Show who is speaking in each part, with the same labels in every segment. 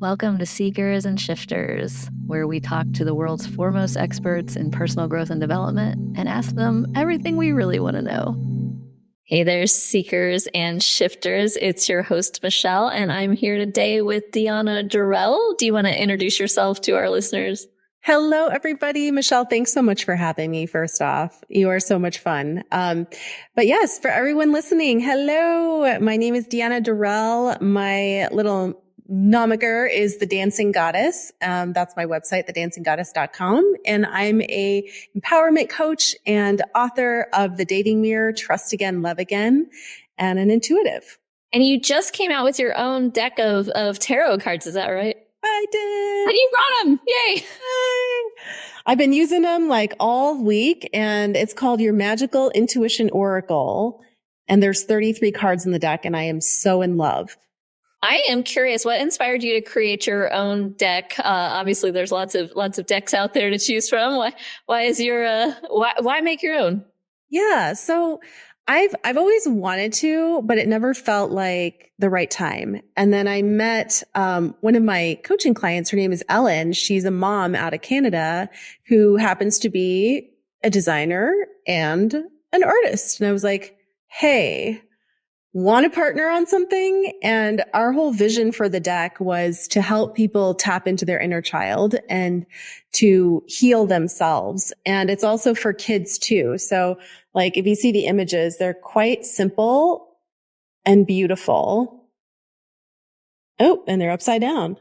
Speaker 1: Welcome to Seekers and Shifters, where we talk to the world's foremost experts in personal growth and development and ask them everything we really want to know. Hey there, Seekers and Shifters. It's your host, Michelle, and I'm here today with Diana Dorrell. Do you want to introduce yourself to our listeners?
Speaker 2: Hello, everybody. Michelle, thanks so much for having me. First off, you are so much fun. But yes, for everyone listening, hello. My name is Diana Dorrell. My little nomiker is the Dancing Goddess. That's my website, thedancinggoddess.com. And I'm a empowerment coach and author of The Dating Mirror, Trust Again, Love Again, and an intuitive.
Speaker 1: And you just came out with your own deck of tarot cards. Is that right?
Speaker 2: I did.
Speaker 1: And you brought them. Yay.
Speaker 2: I've been using them like all week, and it's called Your Magical Intuition Oracle. And there's 33 cards in the deck, and I am so in love.
Speaker 1: I am curious, what inspired you to create your own deck? Obviously there's lots of decks out there to choose from. Why make your own?
Speaker 2: Yeah. So I've always wanted to, but it never felt like the right time. And then I met, one of my coaching clients. Her name is Ellen. She's a mom out of Canada who happens to be a designer and an artist. And I was like, hey, want to partner on something? And our whole vision for the deck was to help people tap into their inner child and to heal themselves. And it's also for kids too. So like if you see the images, they're quite simple and beautiful. Oh, and they're upside down.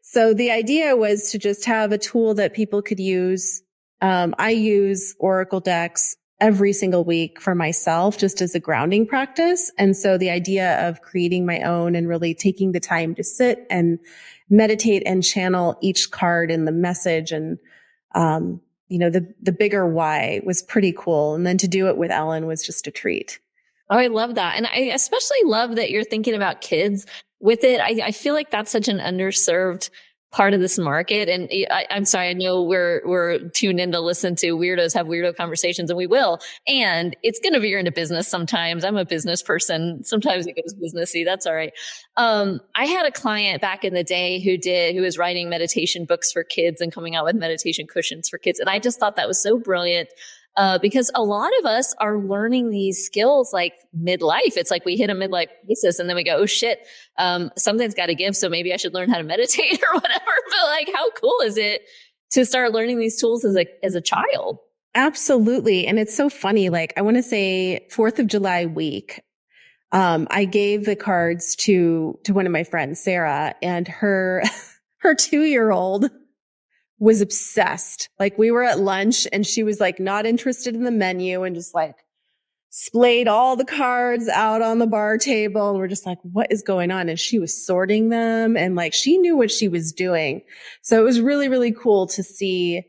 Speaker 2: So the idea was to just have a tool that people could use. I use Oracle decks every single week for myself, just as a grounding practice. And so the idea of creating my own and really taking the time to sit and meditate and channel each card and the message and, the bigger why was pretty cool. And then to do it with Ellen was just a treat.
Speaker 1: Oh, I love that. And I especially love that you're thinking about kids with it. I feel like that's such an underserved part of this market. And I'm sorry, I know we're tuned in to listen to weirdos have weirdo conversations, and we will. And it's going to veer into business sometimes. I'm a business person. Sometimes it goes businessy. That's all right. I had a client back in the day who was writing meditation books for kids and coming out with meditation cushions for kids. And I just thought that was so brilliant. Because a lot of us are learning these skills like midlife. It's like we hit a midlife crisis and then we go, oh shit, something's got to give. So maybe I should learn how to meditate or whatever. But like, how cool is it to start learning these tools as a child?
Speaker 2: Absolutely. And it's so funny. Like I want to say 4th of July week, I gave the cards to one of my friends, Sarah, and her 2-year-old was obsessed. Like we were at lunch and she was like not interested in the menu and just like splayed all the cards out on the bar table. And we're just like, what is going on? And she was sorting them and like she knew what she was doing. So it was really, really cool to see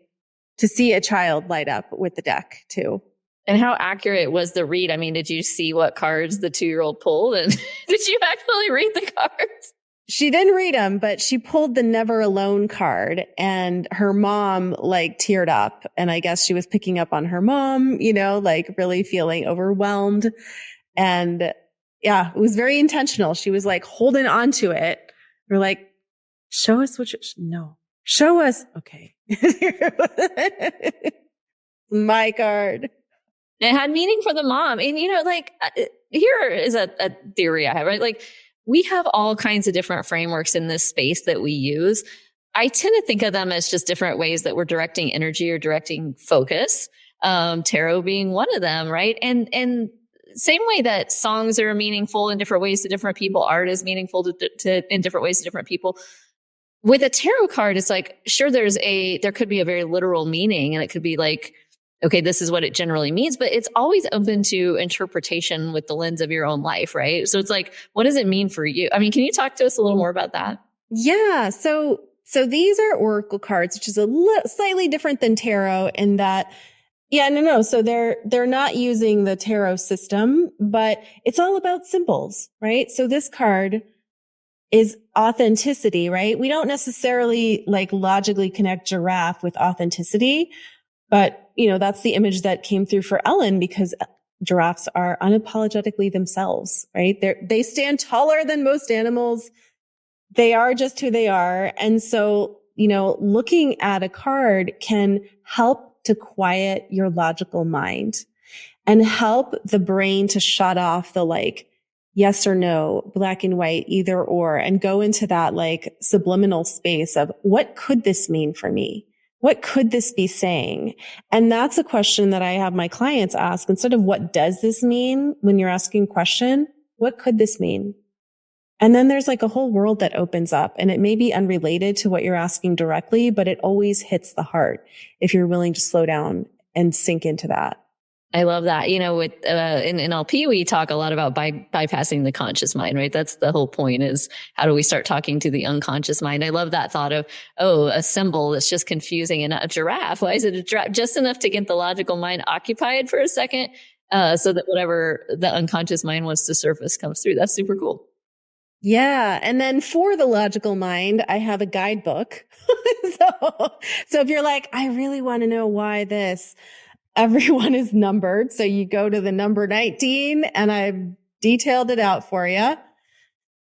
Speaker 2: a child light up with the deck too.
Speaker 1: And how accurate was the read? I mean, did you see what cards the 2-year-old pulled? And did you actually read the cards?
Speaker 2: She didn't read them, but she pulled the Never Alone card and her mom like teared up. And I guess she was picking up on her mom, like really feeling overwhelmed. And yeah, it was very intentional. She was like holding on to it. We're like, show us no, show us. Okay. My card.
Speaker 1: It had meaning for the mom. And, here is a theory I have, right? Like, we have all kinds of different frameworks in this space that we use. I tend to think of them as just different ways that we're directing energy or directing focus. Tarot being one of them, right? And same way that songs are meaningful in different ways to different people, art is meaningful in different ways to different people. With a tarot card, it's like, sure, there could be a very literal meaning, and it could be like, okay, this is what it generally means, but it's always open to interpretation with the lens of your own life, right? So it's like, what does it mean for you? I mean, can you talk to us a little more about that?
Speaker 2: Yeah. So these are oracle cards, which is slightly different than tarot in that, So they're not using the tarot system, but it's all about symbols, right? So this card is authenticity, right? We don't necessarily like logically connect giraffe with authenticity. But, that's the image that came through for Ellen because giraffes are unapologetically themselves, right? They stand taller than most animals. They are just who they are. And so, looking at a card can help to quiet your logical mind and help the brain to shut off the yes or no, black and white, either or, and go into that subliminal space of what could this mean for me? What could this be saying? And that's a question that I have my clients ask. Instead of what does this mean, when you're asking a question, what could this mean? And then there's a whole world that opens up, and it may be unrelated to what you're asking directly, but it always hits the heart if you're willing to slow down and sink into that.
Speaker 1: I love that. With in NLP, we talk a lot about bypassing the conscious mind, right? That's the whole point, is how do we start talking to the unconscious mind? I love that thought of, a symbol that's just confusing, and a giraffe. Why is it a giraffe? Just enough to get the logical mind occupied for a second, so that whatever the unconscious mind wants to surface comes through. That's super cool.
Speaker 2: Yeah. And then for the logical mind, I have a guidebook. So if you're I really want to know why this, everyone is numbered. So you go to the number 19 and I've detailed it out for you.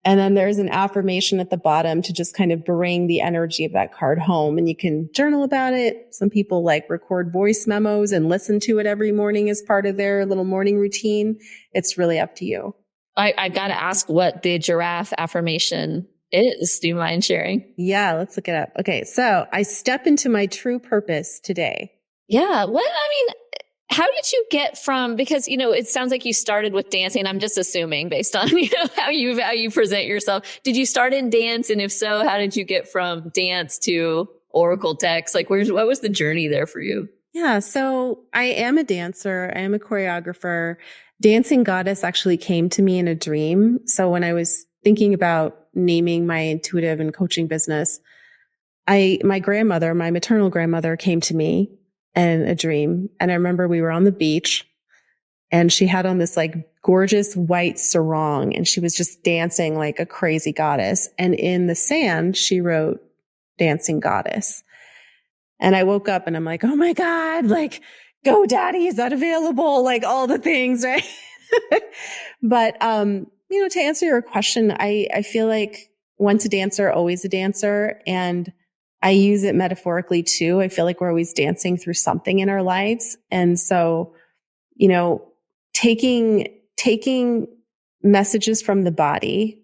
Speaker 2: And then there's an affirmation at the bottom to just kind of bring the energy of that card home. And you can journal about it. Some people record voice memos and listen to it every morning as part of their little morning routine. It's really up to you.
Speaker 1: I got to ask what the giraffe affirmation is. Do you mind sharing?
Speaker 2: Yeah, let's look it up. Okay. So I step into my true purpose today.
Speaker 1: Yeah. How did you get from, because, it sounds like you started with dancing. I'm just assuming based on, how you present yourself. Did you start in dance? And if so, how did you get from dance to Oracle text? What was the journey there for you?
Speaker 2: Yeah. So I am a dancer. I am a choreographer. Dancing Goddess actually came to me in a dream. So when I was thinking about naming my intuitive and coaching business, my maternal grandmother came to me in a dream. And I remember we were on the beach and she had on this gorgeous white sarong and she was just dancing like a crazy goddess. And in the sand, she wrote Dancing Goddess. And I woke up and I'm oh my God, GoDaddy, is that available? All the things, right? But, to answer your question, I feel once a dancer, always a dancer. And I use it metaphorically too. I feel we're always dancing through something in our lives. And so, taking messages from the body,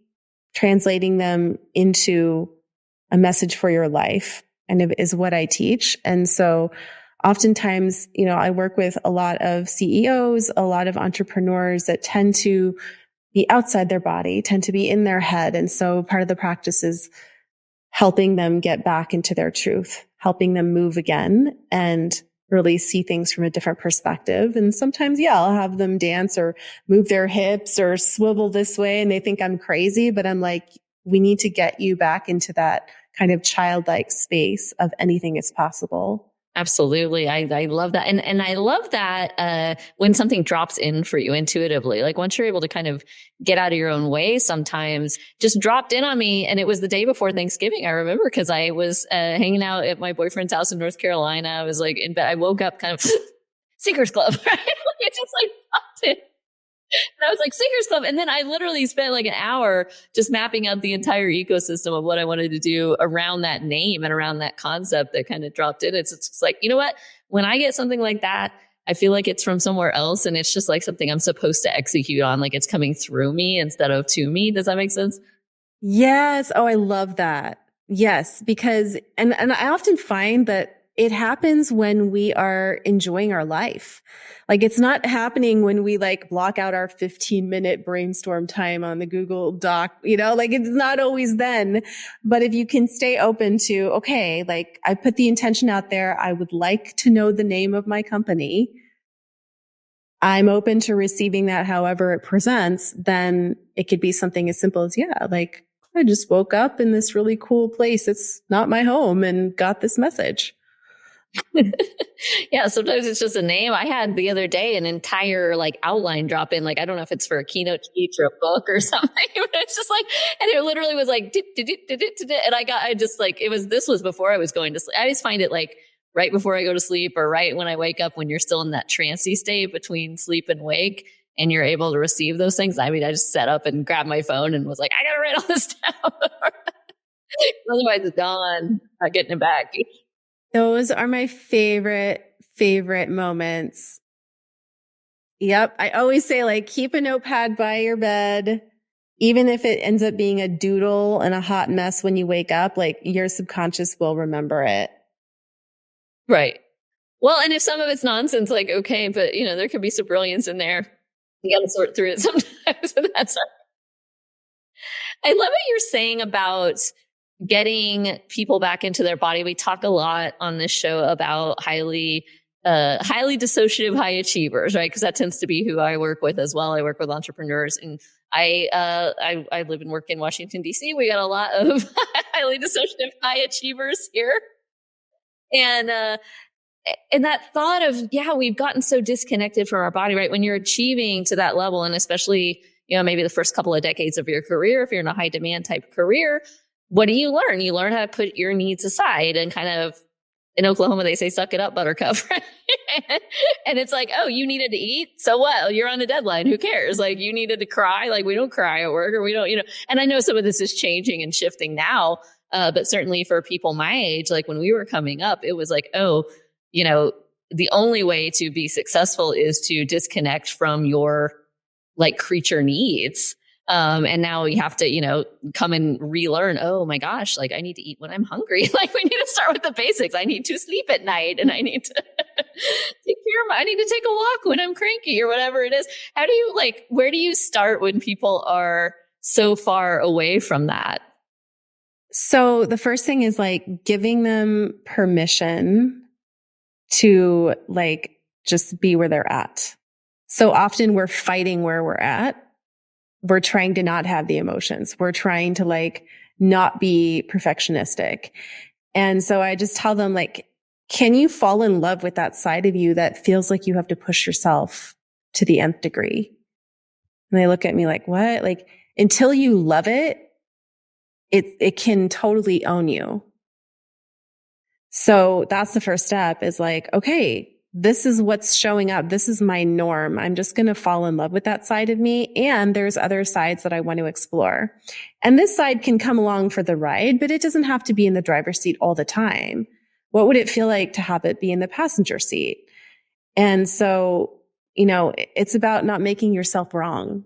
Speaker 2: translating them into a message for your life and is what I teach. And so oftentimes, I work with a lot of CEOs, a lot of entrepreneurs that tend to be outside their body, tend to be in their head. And so part of the practice is helping them get back into their truth, helping them move again and really see things from a different perspective. And sometimes, I'll have them dance or move their hips or swivel this way and they think I'm crazy, but I'm we need to get you back into that kind of childlike space of anything is possible.
Speaker 1: Absolutely. I love that. And I love that when something drops in for you intuitively, once you're able to kind of get out of your own way, sometimes just dropped in on me. And it was the day before Thanksgiving. I remember because I was hanging out at my boyfriend's house in North Carolina. I was in bed. I woke up kind of Seekers Club, right? It just popped in. And I was Seekers Club. And then I literally spent an hour just mapping out the entire ecosystem of what I wanted to do around that name and around that concept that kind of dropped in. It's just you know what? When I get something like that, I feel it's from somewhere else. And it's just something I'm supposed to execute on. It's coming through me instead of to me. Does that make sense?
Speaker 2: Yes. Oh, I love that. Yes. Because, and I often find that it happens when we are enjoying our life. It's not happening when we block out our 15-minute brainstorm time on the Google Doc, it's not always then. But if you can stay open to, okay, I put the intention out there. I would like to know the name of my company. I'm open to receiving that however it presents. Then it could be something as simple as, I just woke up in this really cool place. It's not my home and got this message.
Speaker 1: Yeah, sometimes it's just a name. I had the other day an entire outline drop in. I don't know if it's for a keynote speech or a book or something, but it's just and it literally was and this was before I was going to sleep. I just find it right before I go to sleep or right when I wake up, when you're still in that trancey state between sleep and wake and you're able to receive those things. I just set up and grabbed my phone and was I got to write all this down. Otherwise it's gone. Not getting it back.
Speaker 2: Those are my favorite moments. Yep. I always say, like, keep a notepad by your bed. Even if it ends up being a doodle and a hot mess when you wake up, like, your subconscious will remember it.
Speaker 1: Right. Well, and if some of it's nonsense, like, okay, but there could be some brilliance in there. You got to sort through it sometimes. And that's I love what you're saying about getting people back into their body. We talk a lot on this show about highly dissociative high achievers, right? Because that tends to be who I work with as well. I work with entrepreneurs, and I live and work in Washington, D.C. We got a lot of highly dissociative high achievers here. And that thought of, we've gotten so disconnected from our body, right? When you're achieving to that level, and especially, maybe the first couple of decades of your career, if you're in a high demand type career, what do you learn? You learn how to put your needs aside and kind of, in Oklahoma, they say, suck it up, buttercup. And it's like, oh, you needed to eat. So what? You're on a deadline. Who cares? Like, you needed to cry. Like, we don't cry at work, or we don't, and I know some of this is changing and shifting now. But certainly for people my age, like when we were coming up, it was like, oh, the only way to be successful is to disconnect from your like creature needs. And now you have to, come and relearn, oh my gosh, like I need to eat when I'm hungry. Like we need to start with the basics. I need to sleep at night, and I need to I need to take a walk when I'm cranky or whatever it is. How do you where do you start when people are so far away from that?
Speaker 2: So the first thing is like giving them permission to just be where they're at. So often we're fighting where we're at. We're trying to not have the emotions. We're trying to not be perfectionistic. And so I just tell them can you fall in love with that side of you that feels like you have to push yourself to the nth degree? And they look at me like, what? Until you love it, it can totally own you. So that's the first step is okay, this is what's showing up. This is my norm. I'm just going to fall in love with that side of me. And there's other sides that I want to explore. And this side can come along for the ride, but it doesn't have to be in the driver's seat all the time. What would it feel like to have it be in the passenger seat? And so, it's about not making yourself wrong.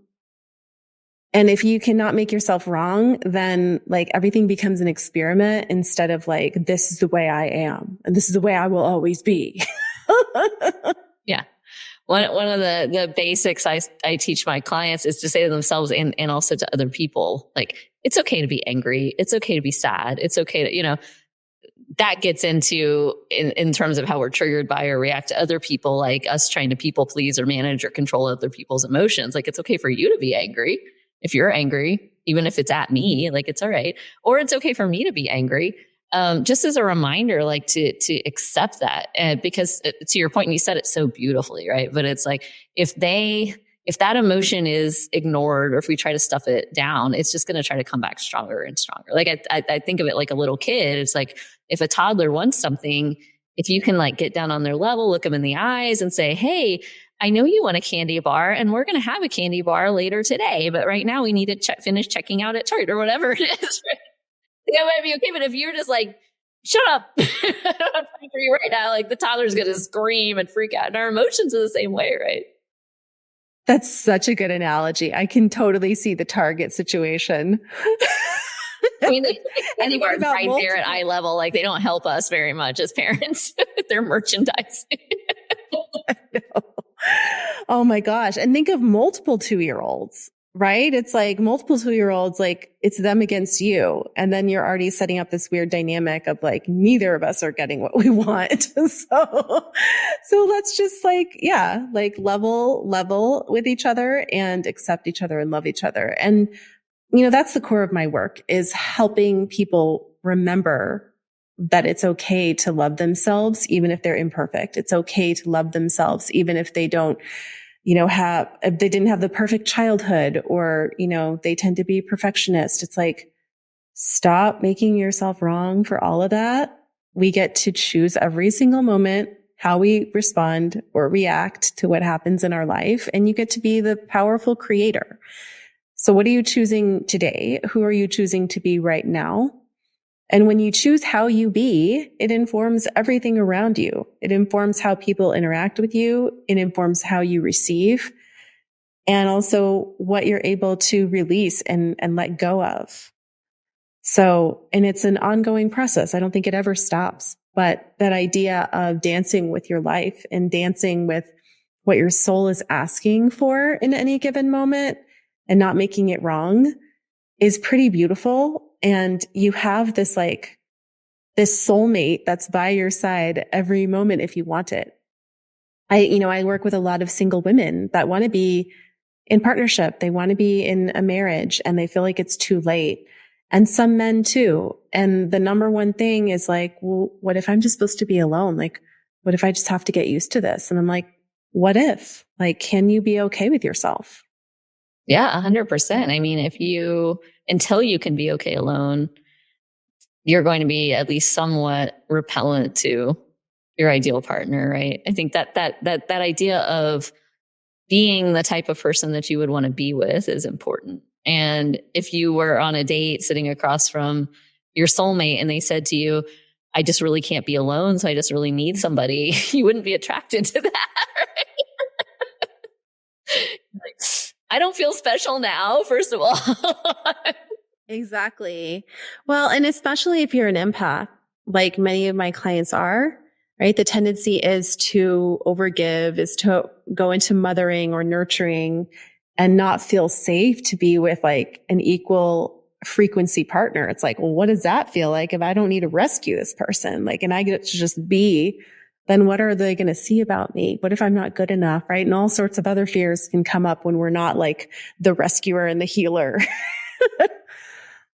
Speaker 2: And if you cannot make yourself wrong, then everything becomes an experiment instead of this is the way I am and this is the way I will always be.
Speaker 1: Yeah. One of the basics I teach my clients is to say to themselves and also to other people, it's okay to be angry. It's okay to be sad. It's okay to, that gets into in terms of how we're triggered by or react to other people, like us trying to people please or manage or control other people's emotions. It's okay for you to be angry. If you're angry, even if it's at me, it's all right. Or it's okay for me to be angry. Just as a reminder, to accept that, because to your point, and you said it so beautifully, right? But it's if that emotion is ignored, or if we try to stuff it down, it's just going to try to come back stronger and stronger. I think of it like a little kid. It's if a toddler wants something, if you can get down on their level, look them in the eyes and say, hey, I know you want a candy bar, and we're going to have a candy bar later today, but right now we need to finish checking out at Target or whatever it is. Right? That might be okay. But if you're just shut up, I don't have time for you right now, the toddler's going to scream and freak out. And our emotions are the same way, right?
Speaker 2: That's such a good analogy. I can totally see the Target situation.
Speaker 1: I mean, candy bars right there at eye level, they don't help us very much as parents with their merchandising.
Speaker 2: I know. Oh my gosh. And think of multiple 2-year-olds, right? It's multiple 2-year-olds, it's them against you. And then you're already setting up this weird dynamic of neither of us are getting what we want. So let's just level with each other and accept each other and love each other. And, that's the core of my work, is helping people remember that it's okay to love themselves, even if they're imperfect. It's okay to love themselves, even if they don't, if they didn't have the perfect childhood, or, they tend to be perfectionist. It's stop making yourself wrong for all of that. We get to choose every single moment how we respond or react to what happens in our life. And you get to be the powerful creator. So what are you choosing today? Who are you choosing to be right now? And when you choose how you be, it informs everything around you. It informs how people interact with you. It informs how you receive, and also what you're able to release and let go of. So, and it's an ongoing process. I don't think it ever stops, but that idea of dancing with your life and dancing with what your soul is asking for in any given moment and not making it wrong is pretty beautiful. And you have this soulmate that's by your side every moment if you want it. I work with a lot of single women that want to be in partnership. They want to be in a marriage and they feel like it's too late. And some men too. And the number one thing is like, well, what if I'm just supposed to be alone? Like, what if I just have to get used to this? And I'm like, what if? Like, can you be okay with yourself?
Speaker 1: Yeah, 100%. I mean, until you can be okay alone, you're going to be at least somewhat repellent to your ideal partner, right? I think that idea of being the type of person that you would want to be with is important. And if you were on a date sitting across from your soulmate and they said to you, I just really can't be alone, so I just really need somebody, you wouldn't be attracted to that. Right? I don't feel special now, first of all.
Speaker 2: Exactly. Well, and especially if you're an empath, like many of my clients are, right? The tendency is to overgive, is to go into mothering or nurturing and not feel safe to be with like an equal frequency partner. It's like, well, what does that feel like if I don't need to rescue this person? Like, and I get to just be, then what are they going to see about me? What if I'm not good enough? Right. And all sorts of other fears can come up when we're not like the rescuer and the healer.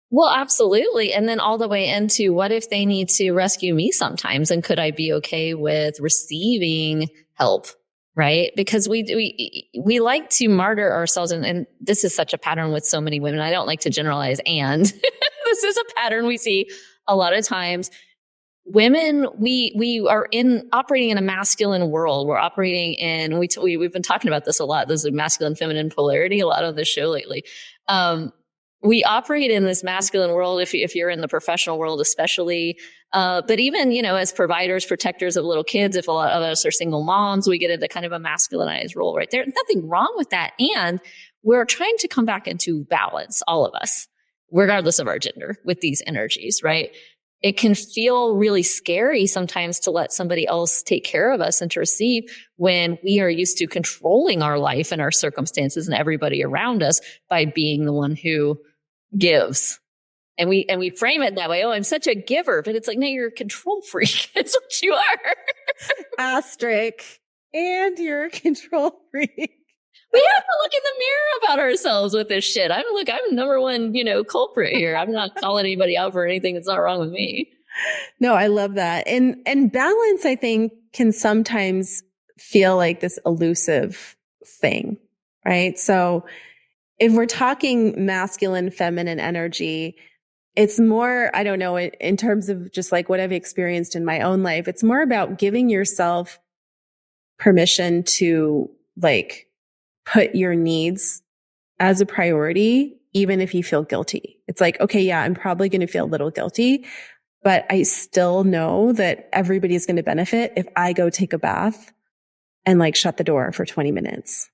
Speaker 1: Well, absolutely. And then all the way into what if they need to rescue me sometimes? And could I be okay with receiving help? Right. Because we like to martyr ourselves. And this is such a pattern with so many women. I don't like to generalize. And this is a pattern we see a lot of times. Women, we are operating in a masculine world. We're operating in, we've been talking about this a lot. This is masculine, feminine polarity, a lot on this show lately. We operate in this masculine world if you're in the professional world, especially. But even, as providers, protectors of little kids, if a lot of us are single moms, we get into kind of a masculinized role, right? There's nothing wrong with that. And we're trying to come back into balance, all of us, regardless of our gender, with these energies, right? It can feel really scary sometimes to let somebody else take care of us and to receive when we are used to controlling our life and our circumstances and everybody around us by being the one who gives. And we frame it that way. Oh, I'm such a giver, but it's like, no, you're a control freak. That's what you are.
Speaker 2: Asterisk. And you're a control freak.
Speaker 1: We have to look in the mirror about ourselves with this shit. I'm number one, culprit here. I'm not calling anybody out for anything that's not wrong with me.
Speaker 2: No, I love that. And balance, I think, can sometimes feel like this elusive thing, right? So if we're talking masculine, feminine energy, it's more, I don't know, in terms of just like what I've experienced in my own life, it's more about giving yourself permission to like put your needs as a priority, even if you feel guilty. It's like, okay, yeah, I'm probably going to feel a little guilty, but I still know that everybody's going to benefit if I go take a bath and like shut the door for 20 minutes.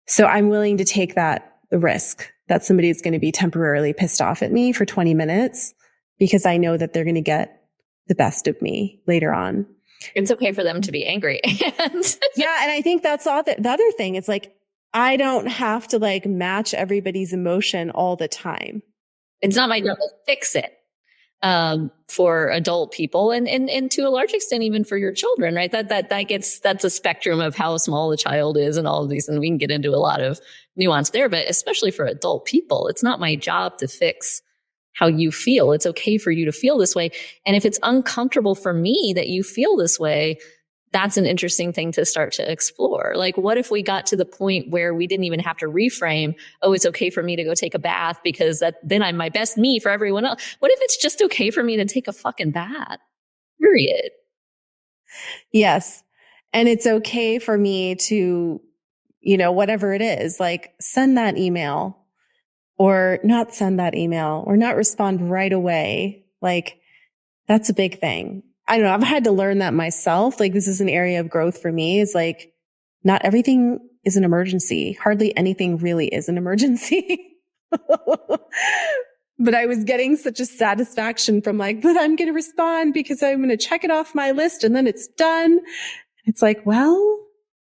Speaker 2: So I'm willing to take the risk that somebody is going to be temporarily pissed off at me for 20 minutes because I know that they're going to get the best of me later on.
Speaker 1: It's okay for them to be angry.
Speaker 2: Yeah. And I think that's all the other thing. It's like, I don't have to like match everybody's emotion all the time.
Speaker 1: It's not my job to fix it. For adult people and to a large extent, even for your children, right? That's a spectrum of how small the child is and all of these. And we can get into a lot of nuance there, but especially for adult people, it's not my job to fix how you feel. It's okay for you to feel this way. And if it's uncomfortable for me that you feel this way, that's an interesting thing to start to explore. Like, what if we got to the point where we didn't even have to reframe, oh, it's okay for me to go take a bath because then I'm my best me for everyone else. What if it's just okay for me to take a fucking bath? Period.
Speaker 2: Yes. And it's okay for me to, whatever it is, like send that email or not send that email or not respond right away Like that's a big thing. I don't know. I've had to learn that myself. Like this is an area of growth for me, is like not everything is an emergency. Hardly anything really is an emergency. But I was getting such a satisfaction from like, but I'm going to respond because I'm going to check it off my list and then it's done. It's like, well,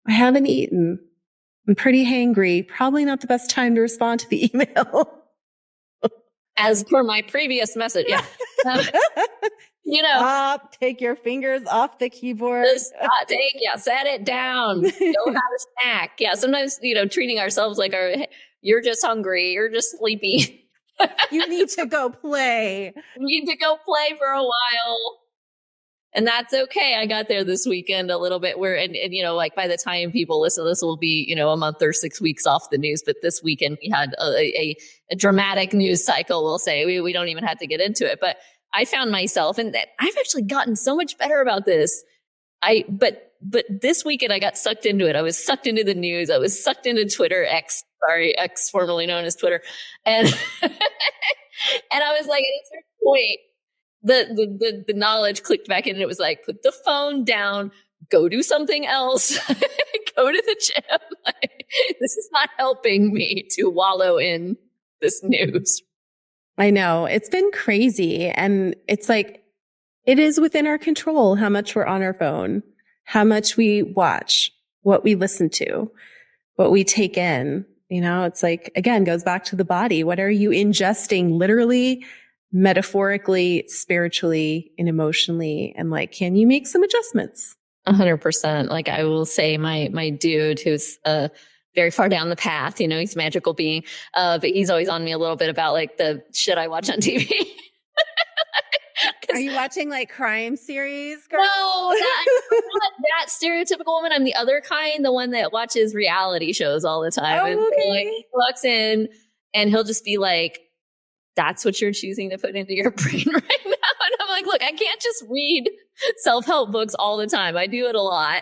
Speaker 2: I haven't eaten. I'm pretty hangry. Probably not the best time to respond to the email.
Speaker 1: As per my previous message. Yeah.
Speaker 2: Stop, take your fingers off the keyboard.
Speaker 1: Set it down. Go have a snack. Yeah. Sometimes, treating ourselves like you're just hungry. You're just sleepy.
Speaker 2: You need to go play.
Speaker 1: You need to go play for a while. And that's okay. I got there this weekend a little bit and like by the time people listen, this will be, a month or 6 weeks off the news. But this weekend we had a dramatic news cycle. We'll say we don't even have to get into it, but I found myself, and that I've actually gotten so much better about this. But this weekend I got sucked into it. I was sucked into the news. I was sucked into Twitter, X formerly known as Twitter. And, and I was like, at a certain point, the knowledge clicked back in and it was like, put the phone down, go do something else, go to the gym. This is not helping me to wallow in this news.
Speaker 2: I know it's been crazy. And it's like, it is within our control how much we're on our phone, how much we watch, what we listen to, what we take in. It's like, again, goes back to the body. What are you ingesting literally, metaphorically, spiritually, and emotionally? And like, can you make some adjustments?
Speaker 1: 100%. Like I will say my dude who's, very far down the path, he's a magical being. But he's always on me a little bit about like the shit I watch on TV.
Speaker 2: Are you watching like crime series? Girl?
Speaker 1: No, I'm not that stereotypical woman. I'm the other kind, the one that watches reality shows all the time.
Speaker 2: Oh,
Speaker 1: and
Speaker 2: okay.
Speaker 1: like, he walks in and he'll just be like, that's what you're choosing to put into your brain right now. And I'm like, look, I can't just read self-help books all the time. I do it a lot.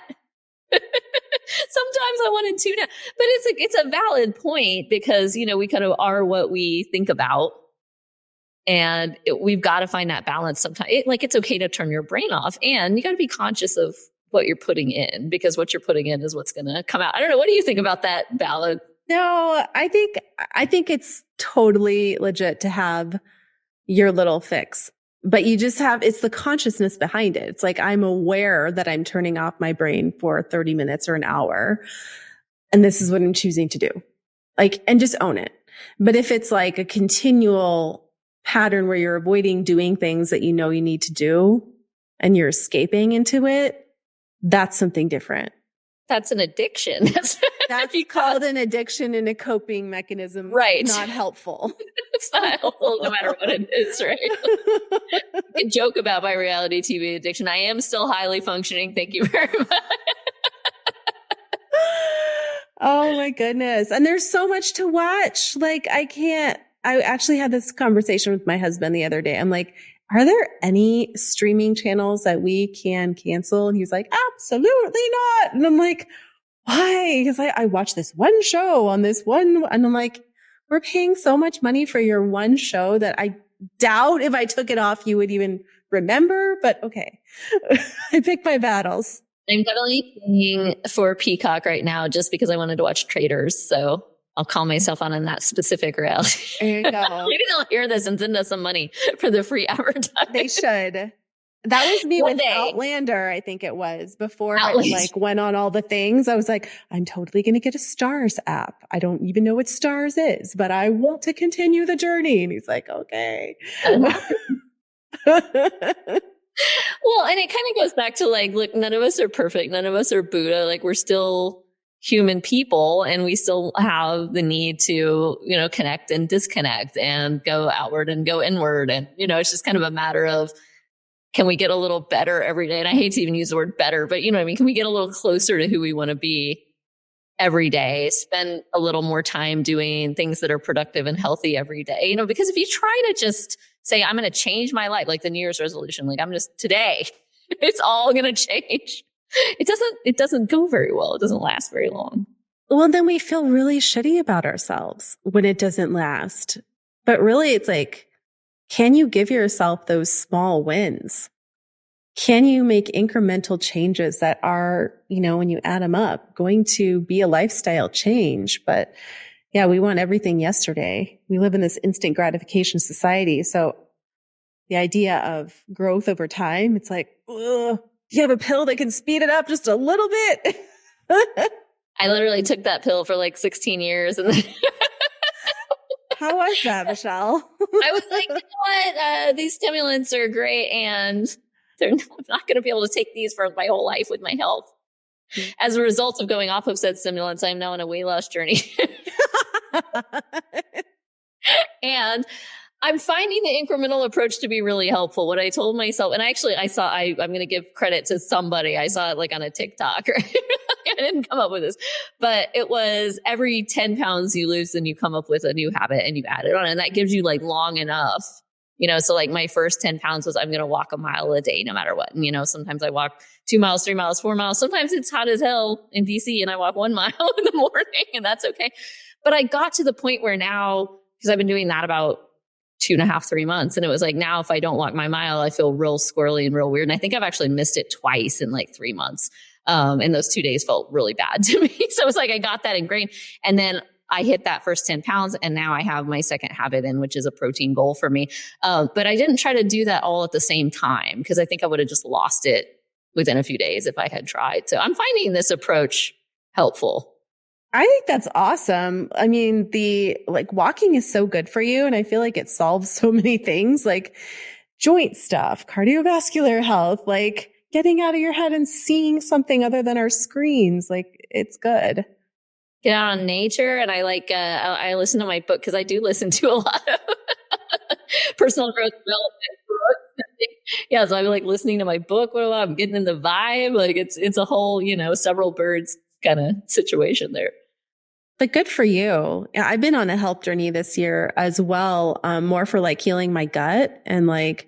Speaker 1: Sometimes I want to tune out, but it's a valid point because, we kind of are what we think about. And we've got to find that balance sometimes. It's okay to turn your brain off, and you got to be conscious of what you're putting in, because what you're putting in is what's going to come out. I don't know. What do you think about that balance?
Speaker 2: No, I think it's totally legit to have your little fix, but it's the consciousness behind it. It's like, I'm aware that I'm turning off my brain for 30 minutes or an hour, and this is what I'm choosing to do. And just own it. But if it's like a continual pattern where you're avoiding doing things that you need to do and you're escaping into it, that's something different.
Speaker 1: That's an addiction. That's
Speaker 2: called an addiction and a coping mechanism.
Speaker 1: Right.
Speaker 2: Not helpful.
Speaker 1: It's not helpful no matter what it is, right? I can joke about my reality TV addiction. I am still highly functioning. Thank you very much.
Speaker 2: Oh my goodness. And there's so much to watch. I actually had this conversation with my husband the other day. I'm like, are there any streaming channels that we can cancel? And he was like, absolutely not. And I'm like, why? Because I watched this one show on this one. And I'm like, we're paying so much money for your one show that I doubt if I took it off, you would even remember. But okay, I pick my battles.
Speaker 1: I'm definitely paying for Peacock right now just because I wanted to watch Traders. So I'll call myself on that specific reality.
Speaker 2: There you go.
Speaker 1: Maybe they'll hear this and send us some money for the free advertising.
Speaker 2: They should. That was me with Outlander, I think it was. Before I went on all the things, I was like, I'm totally going to get a Stars app. I don't even know what Stars is, but I want to continue the journey. And he's like, okay.
Speaker 1: Well, and it kind of goes back to look, none of us are perfect. None of us are Buddha. We're still human people, and we still have the need to, connect and disconnect and go outward and go inward. And, it's just kind of a matter of, can we get a little better every day? And I hate to even use the word better, but can we get a little closer to who we want to be every day? Spend a little more time doing things that are productive and healthy every day, because if you try to just say, I'm going to change my life, like the New Year's resolution, I'm just today, it's all going to change. It doesn't go very well. It doesn't last very long.
Speaker 2: Well, then we feel really shitty about ourselves when it doesn't last. But really, it's like, can you give yourself those small wins? Can you make incremental changes that are, when you add them up, going to be a lifestyle change? But yeah, we want everything yesterday. We live in this instant gratification society. So the idea of growth over time, it's like, ugh, you have a pill that can speed it up just a little bit.
Speaker 1: I literally took that pill for like 16 years. And then
Speaker 2: How was that, Michelle?
Speaker 1: I was like, you know what? These stimulants are great. And I'm not going to be able to take these for my whole life with my health. As a result of going off of said stimulants, I'm now on a weight loss journey. And I'm finding the incremental approach to be really helpful. What I told myself, and I'm going to give credit to somebody. I saw it like on a TikTok. Right? I didn't come up with this, but it was every 10 pounds you lose, then you come up with a new habit and you add it on. And that gives you like long enough, so like my first 10 pounds was I'm going to walk a mile a day, no matter what. And, sometimes I walk 2 miles, 3 miles, 4 miles. Sometimes it's hot as hell in DC and I walk 1 mile in the morning and that's okay. But I got to the point where now, because I've been doing that about 2.5, 3 months. And it was like, now if I don't walk my mile, I feel real squirrely and real weird. And I think I've actually missed it twice in like 3 months. And those 2 days felt really bad to me. So it was like, I got that ingrained. And then I hit that first 10 pounds and now I have my second habit in, which is a protein goal for me. But I didn't try to do that all at the same time because I think I would have just lost it within a few days if I had tried. So I'm finding this approach helpful.
Speaker 2: I think that's awesome. I mean, walking is so good for you. And I feel like it solves so many things like joint stuff, cardiovascular health, like getting out of your head and seeing something other than our screens. Like it's good.
Speaker 1: Get out on nature. And I listen to my book because I do listen to a lot of personal growth development books. Yeah. So I'm like listening to my book. I'm getting in the vibe. Like it's a whole, several birds kind of situation there.
Speaker 2: But good for you. I've been on a health journey this year as well, more for like healing my gut and like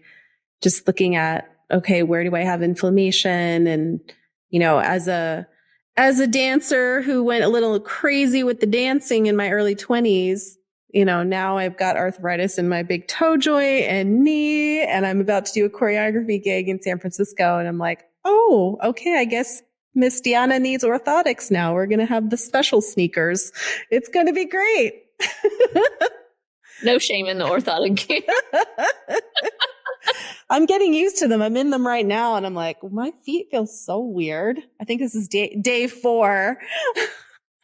Speaker 2: just looking at, okay, where do I have inflammation? And, as a dancer who went a little crazy with the dancing in my early 20s, now I've got arthritis in my big toe joint and knee, and I'm about to do a choreography gig in San Francisco. And I'm like, oh, okay, I guess Miss Diana needs orthotics now. We're going to have the special sneakers. It's going to be great.
Speaker 1: No shame in the orthotic game.
Speaker 2: I'm getting used to them. I'm in them right now. And I'm like, my feet feel so weird. I think this is day 4.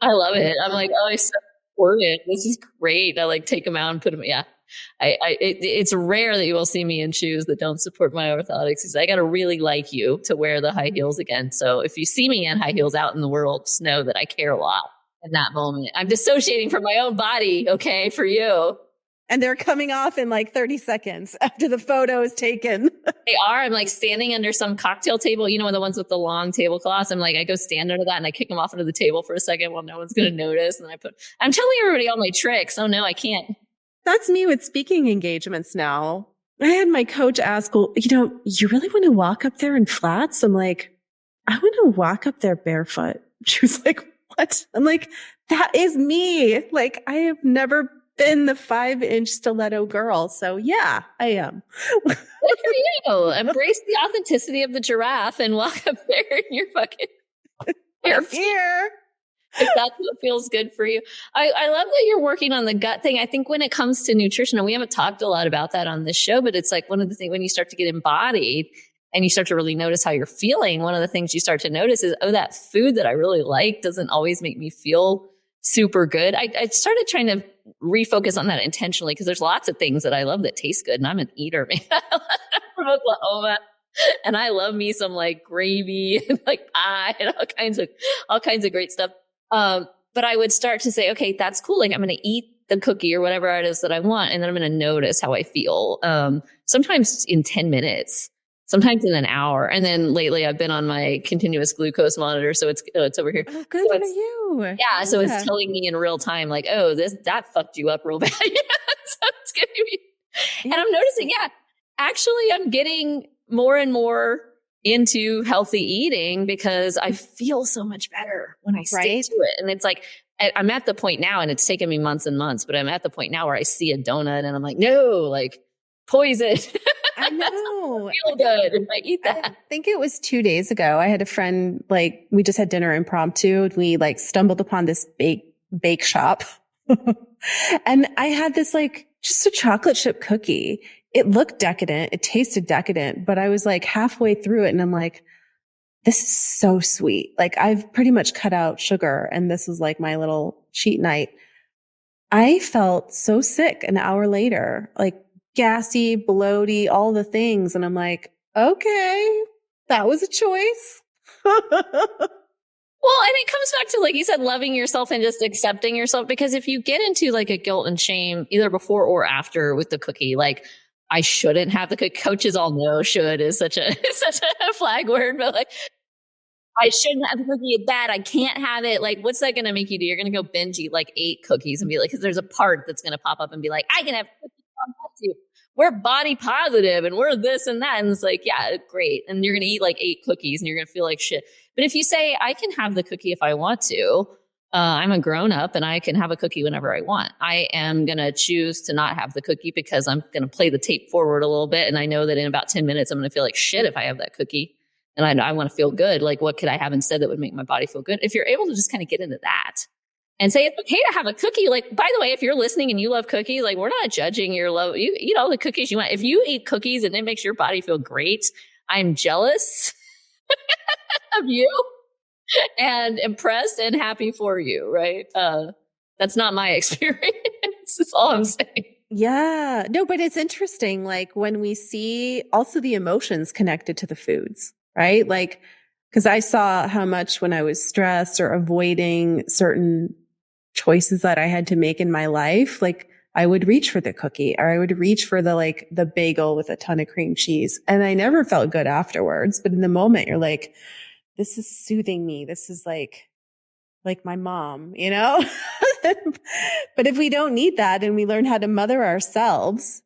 Speaker 1: I love it. I'm like, oh, it's so important. This is great. I like take them out and put them. Yeah. It's rare that you will see me in shoes that don't support my orthotics. I got to really like you to wear the high heels again. So if you see me in high heels out in the world, just know that I care a lot in that moment. I'm dissociating from my own body. Okay. For you.
Speaker 2: And they're coming off in like 30 seconds after the photo is taken.
Speaker 1: They are. I'm like standing under some cocktail table, the ones with the long tablecloths. I'm like, I go stand under that and I kick them off under the table for a second while no one's going to notice. And I'm telling everybody all my tricks. Oh no, I can't.
Speaker 2: That's me with speaking engagements now. I had my coach ask, well, you really want to walk up there in flats? I'm like, I want to walk up there barefoot. She was like, what? I'm like, that is me. Like, I have never been the 5-inch stiletto girl. So yeah, I am.
Speaker 1: Good for you. Embrace the authenticity of the giraffe and walk up there in your fucking
Speaker 2: here.
Speaker 1: If that's what feels good for you. I love that you're working on the gut thing. I think when it comes to nutrition, and we haven't talked a lot about that on this show, but it's like one of the things when you start to get embodied and you start to really notice how you're feeling, one of the things you start to notice is, oh, that food that I really like doesn't always make me feel super good. I started trying to refocus on that intentionally because there's lots of things that I love that taste good. And I'm an eater, man. I'm from Oklahoma. And I love me some like gravy and like pie and all kinds of great stuff. But I would start to say, okay, that's cool. Like I'm going to eat the cookie or whatever it is that I want. And then I'm going to notice how I feel. Sometimes in 10 minutes, sometimes in an hour. And then lately I've been on my continuous glucose monitor. So it's over here.
Speaker 2: Oh, good for you.
Speaker 1: Yeah. So it's telling me in real time, like, oh, that fucked you up real bad. So it's giving me, and I'm noticing, actually I'm getting more and more into healthy eating because I feel so much better when I stick to it. And it's like, I'm at the point now, and it's taken me months and months, but I'm at the point now where I see a donut and I'm like, no, like poison.
Speaker 2: I know.
Speaker 1: Feel good if I eat that.
Speaker 2: I think it was 2 days ago. I had a friend, like, we just had dinner impromptu. We like stumbled upon this bake shop. And I had this like just a chocolate chip cookie. It looked decadent. It tasted decadent, but I was like halfway through it and I'm like, this is so sweet. Like I've pretty much cut out sugar and this is like my little cheat night. I felt so sick an hour later, like gassy, bloaty, all the things. And I'm like, okay, that was a choice.
Speaker 1: Well, and it comes back to, like you said, loving yourself and just accepting yourself. Because if you get into like a guilt and shame, either before or after with the cookie, like I shouldn't have the cookie. Coaches all know should is such a flag word, but like I shouldn't have the cookie. It's bad. I can't have it. Like, what's that going to make you do? You're going to go binge eat like 8 cookies and be like, because there's a part that's going to pop up and be like, I can have cookies. We're body positive and we're this and that. And it's like, yeah, great. And you're going to eat like 8 cookies and you're going to feel like shit. But if you say, I can have the cookie if I want to, I'm a grown up and I can have a cookie whenever I want. I am going to choose to not have the cookie because I'm going to play the tape forward a little bit. And I know that in about 10 minutes, I'm going to feel like shit if I have that cookie. And I want to feel good. Like, what could I have instead that would make my body feel good? If you're able to just kind of get into that and say, it's okay to have a cookie. Like, by the way, if you're listening and you love cookies, like we're not judging your love. You eat all the cookies you want. If you eat cookies and it makes your body feel great, I'm jealous of you and impressed and happy for you. Right. That's not my experience. That's all I'm saying.
Speaker 2: Yeah. No, but it's interesting. Like when we see also the emotions connected to the foods, right? Like, because I saw how much when I was stressed or avoiding certain choices that I had to make in my life, like I would reach for the cookie or I would reach for the bagel with a ton of cream cheese. And I never felt good afterwards. But in the moment, you're like, this is soothing me. This is like my mom, you know? But if we don't need that and we learn how to mother ourselves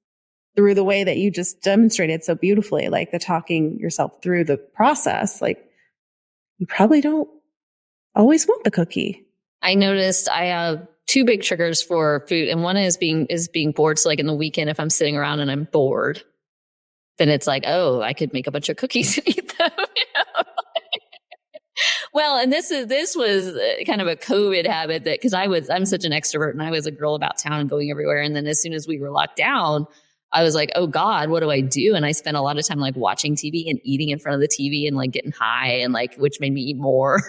Speaker 2: through the way that you just demonstrated so beautifully, like the talking yourself through the process, like you probably don't always want the cookie.
Speaker 1: I noticed I have 2 big triggers for food. And one is being bored. So like in the weekend, if I'm sitting around and I'm bored, then it's like, oh, I could make a bunch of cookies and eat them. You know? Well, and this was kind of a COVID habit that, because I'm such an extrovert and I was a girl about town and going everywhere. And then as soon as we were locked down, I was like, oh God, what do I do? And I spent a lot of time like watching TV and eating in front of the TV and like getting high and like, which made me eat more.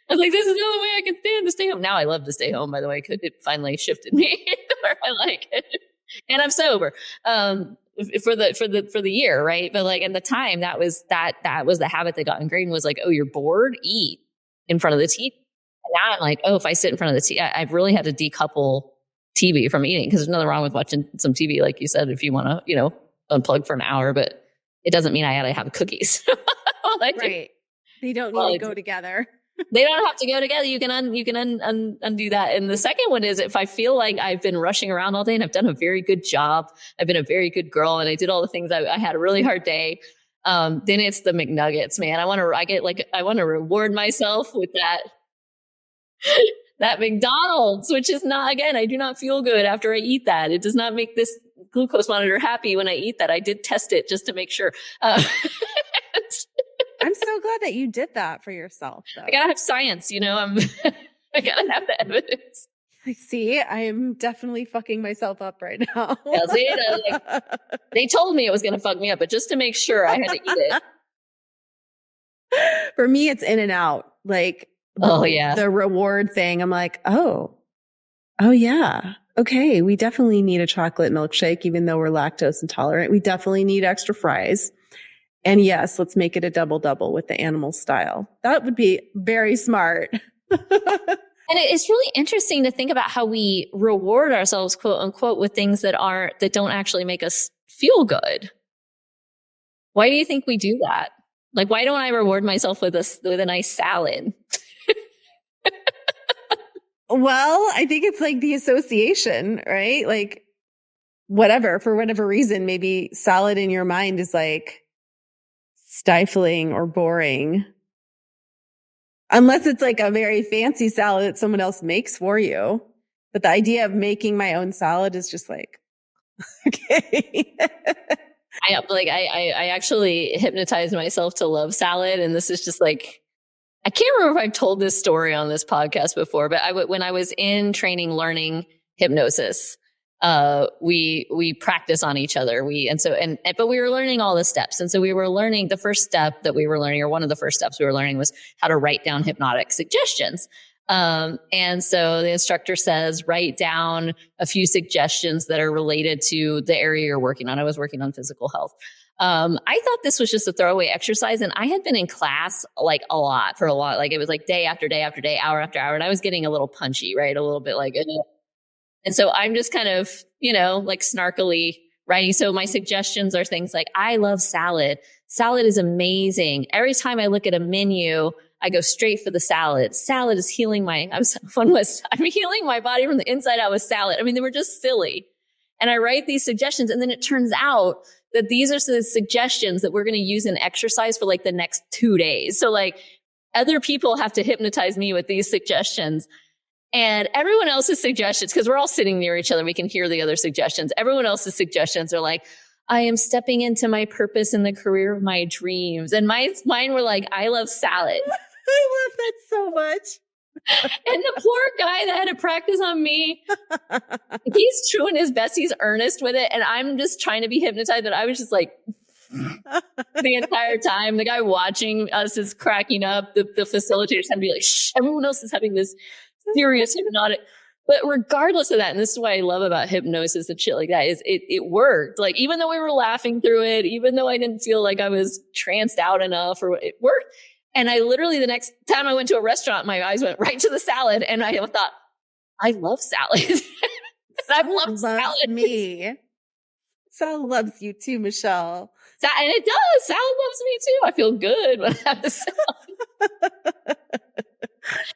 Speaker 1: I was like, this is the only way I can stand to stay home. Now I love to stay home, by the way, because it finally shifted me where I like it. And I'm sober. For the year, right? But like at the time, that was the habit that got ingrained, was like, oh, you're bored, eat in front of the TV. And now I'm like, oh, if I sit in front of the TV, I've really had to decouple TV from eating, because there's nothing wrong with watching some TV, like you said, if you want to, you know, unplug for an hour, but it doesn't mean I got to have cookies.
Speaker 2: Right. They don't need to go together.
Speaker 1: They don't have to go together. You can undo that. And the second one is, if I feel like I've been rushing around all day and I've done a very good job, I've been a very good girl, and I did all the things, I had a really hard day. Then it's the McNuggets, man. I want to reward myself with that McDonald's, which is not, again, I do not feel good after I eat that. It does not make this glucose monitor happy when I eat that. I did test it just to make sure.
Speaker 2: I'm so glad that you did that for yourself, though.
Speaker 1: I gotta have science, you know. I gotta have the evidence.
Speaker 2: Like, see, I am definitely fucking myself up right now.
Speaker 1: Yeah, see, they told me it was gonna fuck me up, but just to make sure, I had to eat it.
Speaker 2: For me, it's in and out. Like, the reward thing. I'm like, oh yeah. Okay, we definitely need a chocolate milkshake, even though we're lactose intolerant. We definitely need extra fries. And yes, let's make it a double with the animal style. That would be very smart.
Speaker 1: And it's really interesting to think about how we reward ourselves, quote unquote, with things that don't actually make us feel good. Why do you think we do that? Like, why don't I reward myself with a nice salad?
Speaker 2: Well, I think it's like the association, right? Like, for whatever reason, maybe salad in your mind is like stifling or boring. Unless it's like a very fancy salad that someone else makes for you. But the idea of making my own salad is just like, Okay.
Speaker 1: I actually hypnotized myself to love salad. And this is just like, I can't remember if I've told this story on this podcast before, but when I was in training, learning hypnosis, we practice on each other. But we were learning all the steps. And so we were learning the first step that we were learning, or one of the first steps we were learning, was how to write down hypnotic suggestions. And so the instructor says, write down a few suggestions that are related to the area you're working on. I was working on physical health. I thought this was just a throwaway exercise, and I had been in class like a lot, like it was like day after day after day, hour after hour. And I was getting a little punchy, right? A little bit like, and so I'm just kind of, like snarkily writing. So my suggestions are things like, I love salad. Salad is amazing. Every time I look at a menu, I go straight for the salad. Salad is healing I'm healing my body from the inside out with salad. I mean, they were just silly. And I write these suggestions, and then it turns out that these are the suggestions that we're going to use in exercise for like the next 2 days. So like other people have to hypnotize me with these suggestions, and everyone else's suggestions, because we're all sitting near each other, we can hear the other suggestions. Everyone else's suggestions are like, I am stepping into my purpose in the career of my dreams. And mine were like, I love salad.
Speaker 2: I love that so much.
Speaker 1: And the poor guy that had to practice on me, he's doing his best. He's earnest with it. And I'm just trying to be hypnotized. But I was just like, the entire time, the guy watching us is cracking up. The facilitator's having to be like, shh, everyone else is having this serious hypnotic. But regardless of that, and this is what I love about hypnosis and shit like that, is it worked. Like, even though we were laughing through it, even though I didn't feel like I was tranced out enough, or it worked. And I literally, the next time I went to a restaurant, my eyes went right to the salad. And I thought, I love salad. I've loved salad.
Speaker 2: Me. Salad loves you too, Michelle.
Speaker 1: And it does. Salad loves me too. I feel good when I have the salad.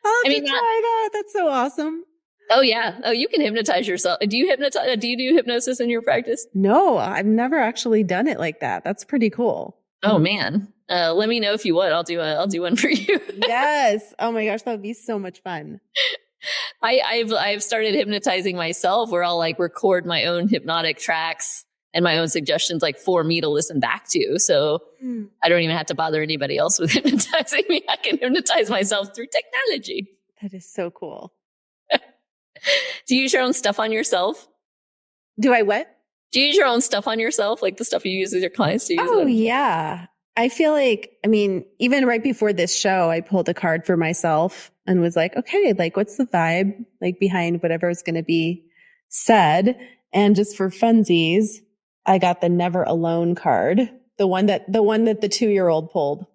Speaker 2: I'll have to try that. That's so awesome.
Speaker 1: Oh, yeah. Oh, you can hypnotize yourself. Do you do hypnosis in your practice?
Speaker 2: No, I've never actually done it like that. That's pretty cool.
Speaker 1: Oh, man. Let me know if you would. I'll do one for you.
Speaker 2: Yes. Oh my gosh, that would be so much fun.
Speaker 1: I've started hypnotizing myself, where I'll like record my own hypnotic tracks and my own suggestions, like for me to listen back to. So I don't even have to bother anybody else with hypnotizing me. I can hypnotize myself through technology.
Speaker 2: That is so cool.
Speaker 1: Do you use your own stuff on yourself?
Speaker 2: Do I what?
Speaker 1: Do you use your own stuff on yourself? Like the stuff you use with your clients? To use
Speaker 2: Oh, yeah. I feel like, even right before this show, I pulled a card for myself and was like, okay, like what's the vibe like behind whatever is going to be said? And just for funsies, I got the never alone card, the one that the 2-year-old pulled.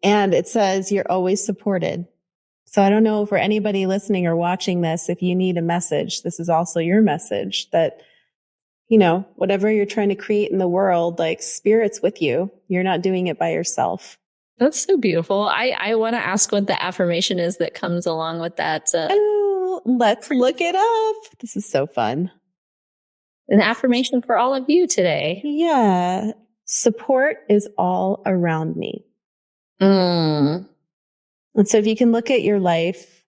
Speaker 2: And it says, you're always supported. So I don't know for anybody listening or watching this, if you need a message, this is also your message that, whatever you're trying to create in the world, like spirit's with you. You're not doing it by yourself.
Speaker 1: That's so beautiful. I want to ask what the affirmation is that comes along with that.
Speaker 2: Let's look it up. This is so fun.
Speaker 1: An affirmation for all of you today.
Speaker 2: Yeah. Support is all around me. And so if you can look at your life,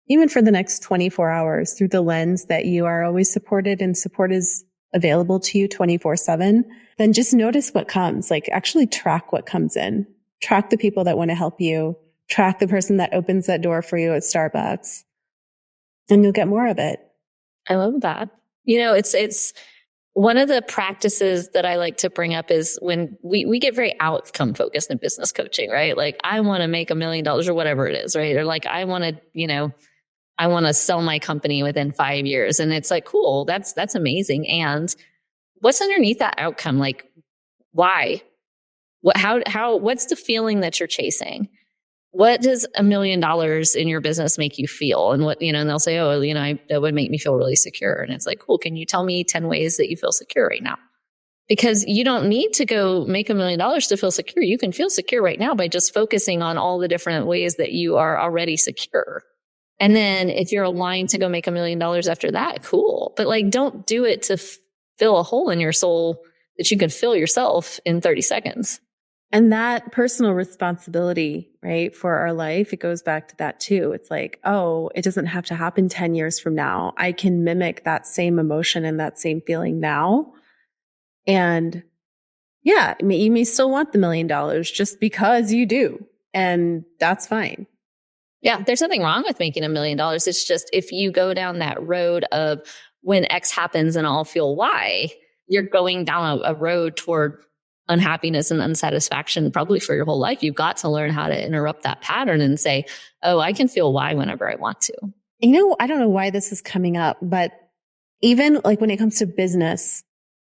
Speaker 2: even for the next 24 hours, through the lens that you are always supported and support is available to you 24/7, then just notice what comes. Like actually track what comes in. Track the people that want to help you. Track the person that opens that door for you at Starbucks. And you'll get more of it.
Speaker 1: I love that. It's one of the practices that I like to bring up is when we get very outcome focused in business coaching, right? Like I want to make $1 million or whatever it is, right? Or like I want to sell my company within 5 years. And it's like, cool, that's amazing. And what's underneath that outcome? Like why? What's the feeling that you're chasing? What does $1 million in your business make you feel? And and they'll say, that would make me feel really secure. And it's like, cool. Can you tell me 10 ways that you feel secure right now? Because you don't need to go make $1 million to feel secure. You can feel secure right now by just focusing on all the different ways that you are already secure. And then if you're aligned to go make $1 million after that, cool. But like, don't do it to fill a hole in your soul that you can fill yourself in 30 seconds.
Speaker 2: And that personal responsibility, right, for our life, it goes back to that too. It's like, oh, it doesn't have to happen 10 years from now. I can mimic that same emotion and that same feeling now. And yeah, you may still want the $1 million just because you do. And that's fine.
Speaker 1: Yeah, there's nothing wrong with making $1 million. It's just if you go down that road of when X happens and I'll feel Y, you're going down a road toward unhappiness and unsatisfaction probably for your whole life. You've got to learn how to interrupt that pattern and say, oh, I can feel Y whenever I want to.
Speaker 2: I don't know why this is coming up, but even like when it comes to business,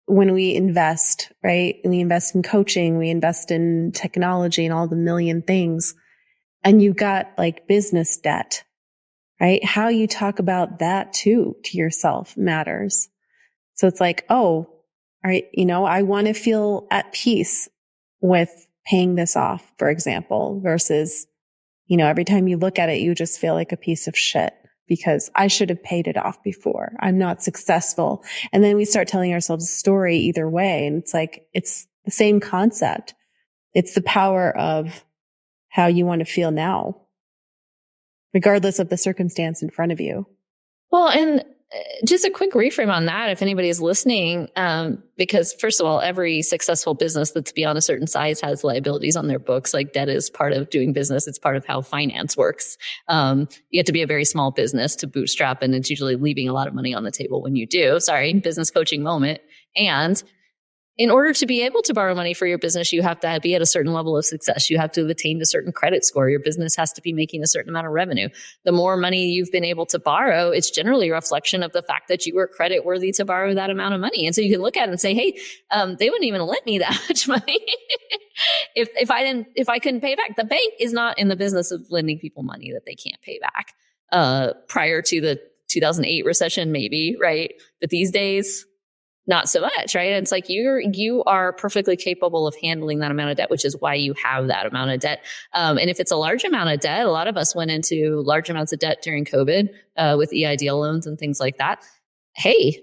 Speaker 2: when we invest, right? We invest in coaching, we invest in technology and all the million things. And you've got like business debt, right? How you talk about that too to yourself matters. So it's like, oh, all right, I want to feel at peace with paying this off, for example, versus, every time you look at it, you just feel like a piece of shit because I should have paid it off before. I'm not successful. And then we start telling ourselves a story either way. And it's like, it's the same concept. It's the power of how you want to feel now, regardless of the circumstance in front of you.
Speaker 1: Well, and just a quick reframe on that, if anybody is listening, because first of all, every successful business that's beyond a certain size has liabilities on their books. Like debt is part of doing business. It's part of how finance works. You have to be a very small business to bootstrap, and it's usually leaving a lot of money on the table when you do. Sorry, business coaching moment. And in order to be able to borrow money for your business, you have to be at a certain level of success. You have to have attained a certain credit score. Your business has to be making a certain amount of revenue. The more money you've been able to borrow, it's generally a reflection of the fact that you were credit worthy to borrow that amount of money. And so you can look at it and say, hey, they wouldn't even lend me that much money if I couldn't pay back. The bank is not in the business of lending people money that they can't pay back. Prior to the 2008 recession, maybe, right? But these days, not so much, right? It's like you are perfectly capable of handling that amount of debt, which is why you have that amount of debt. And if it's a large amount of debt, a lot of us went into large amounts of debt during COVID with EIDL loans and things like that. Hey,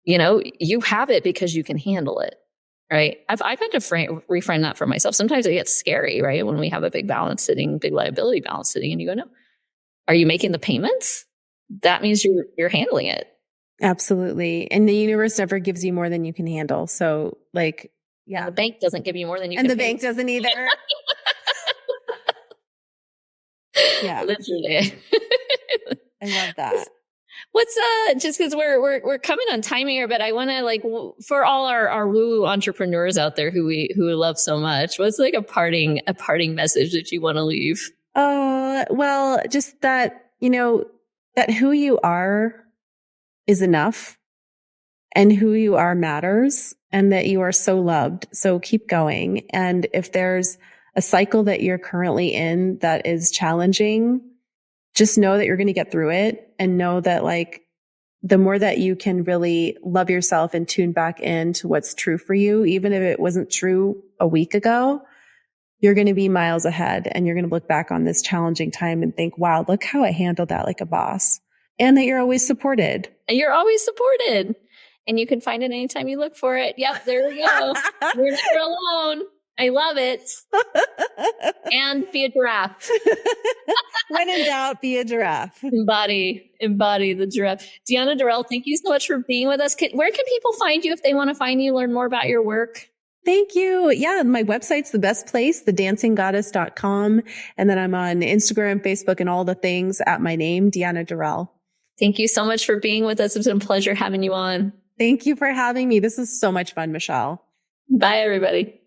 Speaker 1: you have it because you can handle it, right? I've had to reframe that for myself. Sometimes it gets scary, right? When we have a big liability balance sitting, and you go, no, are you making the payments? That means you're handling it.
Speaker 2: Absolutely. And the universe never gives you more than you can handle. So like, yeah.
Speaker 1: And the bank doesn't give you more than you
Speaker 2: can
Speaker 1: handle.
Speaker 2: And the bank doesn't either. Yeah.
Speaker 1: Literally.
Speaker 2: I love that.
Speaker 1: What's just because we're coming on time here, but I want to for all our woo entrepreneurs out there who we love so much, what's like a parting message that you want to leave?
Speaker 2: Well, just that, that who you are is enough, and who you are matters, and that you are so loved. So keep going. And if there's a cycle that you're currently in that is challenging, just know that you're going to get through it, and know that the more that you can really love yourself and tune back into what's true for you, even if it wasn't true a week ago, you're going to be miles ahead, and you're going to look back on this challenging time and think, wow, look how I handled that like a boss. And that you're always supported.
Speaker 1: You're always supported. And you can find it anytime you look for it. Yep, there we go. You're never alone. I love it. And be a giraffe.
Speaker 2: When in doubt, be a giraffe.
Speaker 1: Embody the giraffe. Diana Dorrell, thank you so much for being with us. Where can people find you if they want to find you, learn more about your work?
Speaker 2: Thank you. Yeah, my website's the best place, thedancinggoddess.com. And then I'm on Instagram, Facebook, and all the things at my name, Diana Dorrell.
Speaker 1: Thank you so much for being with us. It's been a pleasure having you on.
Speaker 2: Thank you for having me. This is so much fun, Michelle.
Speaker 1: Bye, everybody.